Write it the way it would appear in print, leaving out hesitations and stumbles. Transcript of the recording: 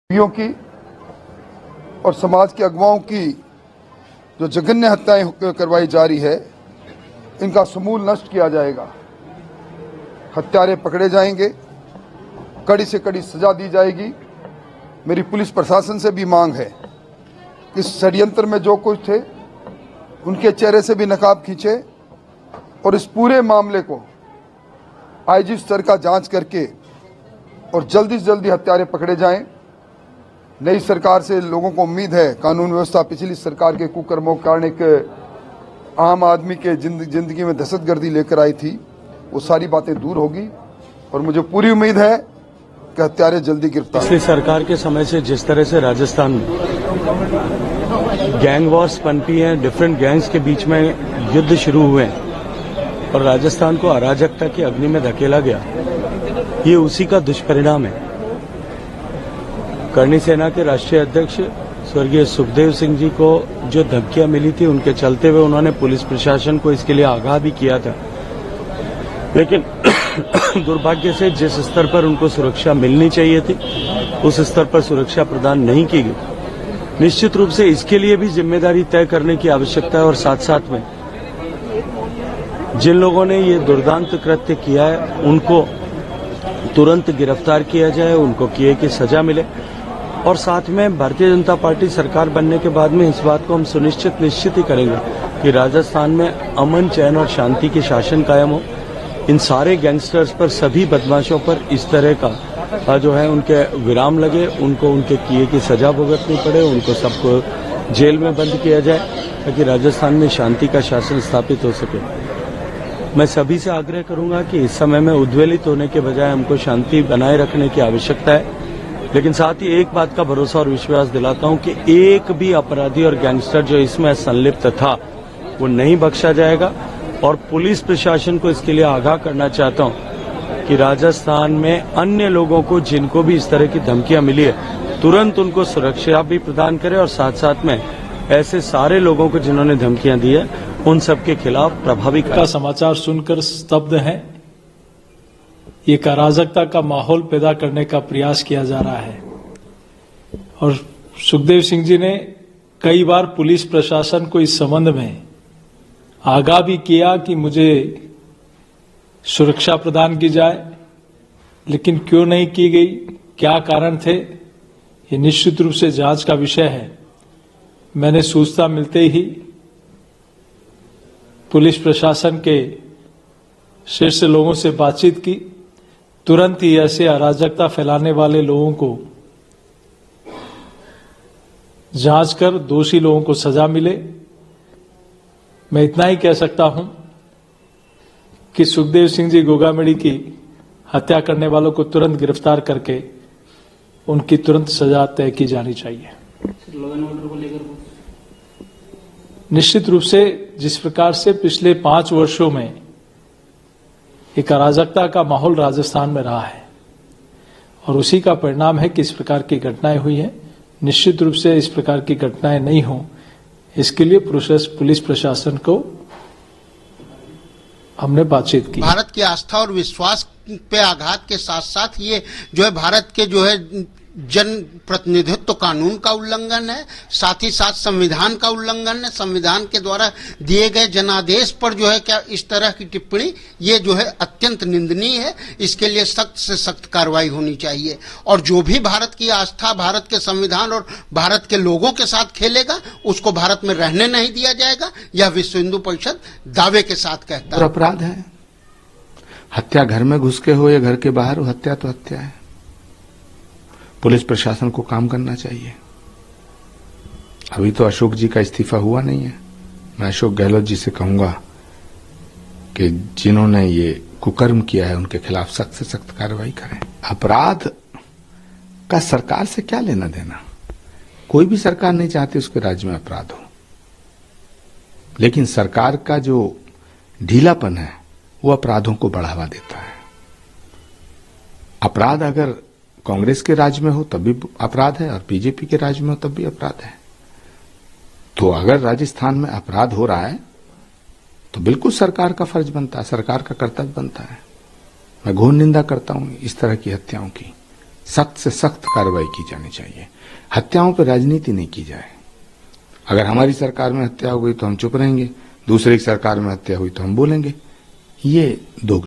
की और समाज के अगुवाओं की जो जघन्य हत्याएं करवाई जा रही है, इनका समूल नष्ट किया जाएगा। हत्यारे पकड़े जाएंगे, कड़ी से कड़ी सजा दी जाएगी। मेरी पुलिस प्रशासन से भी मांग है कि इस षड्यंत्र में जो कुछ थे उनके चेहरे से भी नकाब खींचे और इस पूरे मामले को आईजी स्तर का जांच करके और जल्दी से जल्दी हत्यारे पकड़े जाएं। नई सरकार से लोगों को उम्मीद है, कानून व्यवस्था पिछली सरकार के कुकर्मों के कारण एक आम आदमी के जिंदगी में दहशतगर्दी लेकर आई थी, वो सारी बातें दूर होगी और मुझे पूरी उम्मीद है कि हत्यारे जल्दी गिरफ्तार। पिछली सरकार के समय से जिस तरह से राजस्थान में गैंग वॉर्स पनपी हैं, डिफरेंट गैंग्स के बीच में युद्ध शुरू हुए हैं और राजस्थान को अराजकता की अग्नि में धकेला गया, ये उसी का दुष्परिणाम है। करणी सेना के राष्ट्रीय अध्यक्ष स्वर्गीय सुखदेव सिंह जी को जो धमकियां मिली थी, उनके चलते हुए उन्होंने पुलिस प्रशासन को इसके लिए आगाह भी किया था, लेकिन दुर्भाग्य से जिस स्तर पर उनको सुरक्षा मिलनी चाहिए थी उस स्तर पर सुरक्षा प्रदान नहीं की गई। निश्चित रूप से इसके लिए भी जिम्मेदारी तय करने की आवश्यकता है और साथ साथ में जिन लोगों ने ये दुर्दांत कृत्य किया है उनको तुरंत गिरफ्तार किया जाए, उनको किए की सजा मिले। और साथ में भारतीय जनता पार्टी सरकार बनने के बाद में इस बात को हम निश्चित ही करेंगे कि राजस्थान में अमन, चैन और शांति की शासन कायम हो। इन सारे गैंगस्टर्स पर, सभी बदमाशों पर इस तरह का जो है उनके विराम लगे, उनको उनके किए की सजा भुगतनी पड़े, उनको सबको जेल में बंद किया जाए ताकि राजस्थान में शांति का शासन स्थापित हो सके। मैं सभी से आग्रह करूंगा कि इस समय में उद्वेलित होने के बजाय हमको शांति बनाए रखने की आवश्यकता है, लेकिन साथ ही एक बात का भरोसा और विश्वास दिलाता हूं कि एक भी अपराधी और गैंगस्टर जो इसमें संलिप्त था वो नहीं बख्शा जाएगा। और पुलिस प्रशासन को इसके लिए आगाह करना चाहता हूं कि राजस्थान में अन्य लोगों को जिनको भी इस तरह की धमकियां मिली है, तुरंत उनको सुरक्षा भी प्रदान करें और साथ साथ में ऐसे सारे लोगों को जिन्होंने धमकियां दी है उन सबके खिलाफ प्रभावी का समाचार सुनकर स्तब्ध हैं। एक अराजकता का माहौल पैदा करने का प्रयास किया जा रहा है और सुखदेव सिंह जी ने कई बार पुलिस प्रशासन को इस संबंध में आगाह भी किया कि मुझे सुरक्षा प्रदान की जाए, लेकिन क्यों नहीं की गई, क्या कारण थे, ये निश्चित रूप से जांच का विषय है। मैंने सूचना मिलते ही पुलिस प्रशासन के शीर्ष लोगों से बातचीत की, तुरंत ही ऐसे अराजकता फैलाने वाले लोगों को जांच कर दोषी लोगों को सजा मिले। मैं इतना ही कह सकता हूं कि सुखदेव सिंह जी गोगामेड़ी की हत्या करने वालों को तुरंत गिरफ्तार करके उनकी तुरंत सजा तय की जानी चाहिए। निश्चित रूप से जिस प्रकार से पिछले 5 वर्षों में एक अराजकता का माहौल राजस्थान में रहा है और उसी का परिणाम है कि इस प्रकार की घटनाएं हुई हैं। निश्चित रूप से इस प्रकार की घटनाएं नहीं हो, इसके लिए पुलिस प्रशासन को हमने बातचीत की। भारत की आस्था और विश्वास पे आघात के साथ साथ ये जो है भारत के जो है जन प्रतिनिधित्व कानून का उल्लंघन है, साथ ही साथ संविधान का उल्लंघन है। संविधान के द्वारा दिए गए जनादेश पर जो है क्या इस तरह की टिप्पणी, ये जो है अत्यंत निंदनीय है। इसके लिए सख्त से सख्त कार्रवाई होनी चाहिए और जो भी भारत की आस्था, भारत के संविधान और भारत के लोगों के साथ खेलेगा उसको भारत में रहने नहीं दिया जाएगा। यह विश्व हिंदू परिषद दावे के साथ कहता है। अपराध है, हत्या घर में घुस के हो या घर के बाहर हो, हत्या तो हत्या है। पुलिस प्रशासन को काम करना चाहिए। अभी तो अशोक जी का इस्तीफा हुआ नहीं है। मैं अशोक गहलोत जी से कहूंगा कि जिन्होंने ये कुकर्म किया है उनके खिलाफ सख्त से सख्त कार्रवाई करें। अपराध का सरकार से क्या लेना देना, कोई भी सरकार नहीं चाहती उसके राज्य में अपराध हो, लेकिन सरकार का जो ढीलापन है वो अपराधों को बढ़ावा देता है। अपराध अगर कांग्रेस के राज में हो तब भी अपराध है और बीजेपी के राज में हो तब भी अपराध है। तो अगर राजस्थान में अपराध हो रहा है तो बिल्कुल सरकार का फर्ज बनता है, सरकार का कर्तव्य बनता है। मैं घोर निंदा करता हूं इस तरह की हत्याओं की। सख्त से सख्त कार्रवाई की जानी चाहिए। हत्याओं पर राजनीति नहीं की जाए। अगर हमारी सरकार में हत्या हो गई तो हम चुप रहेंगे, दूसरे की सरकार में हत्या हुई तो हम बोलेंगे। ये दो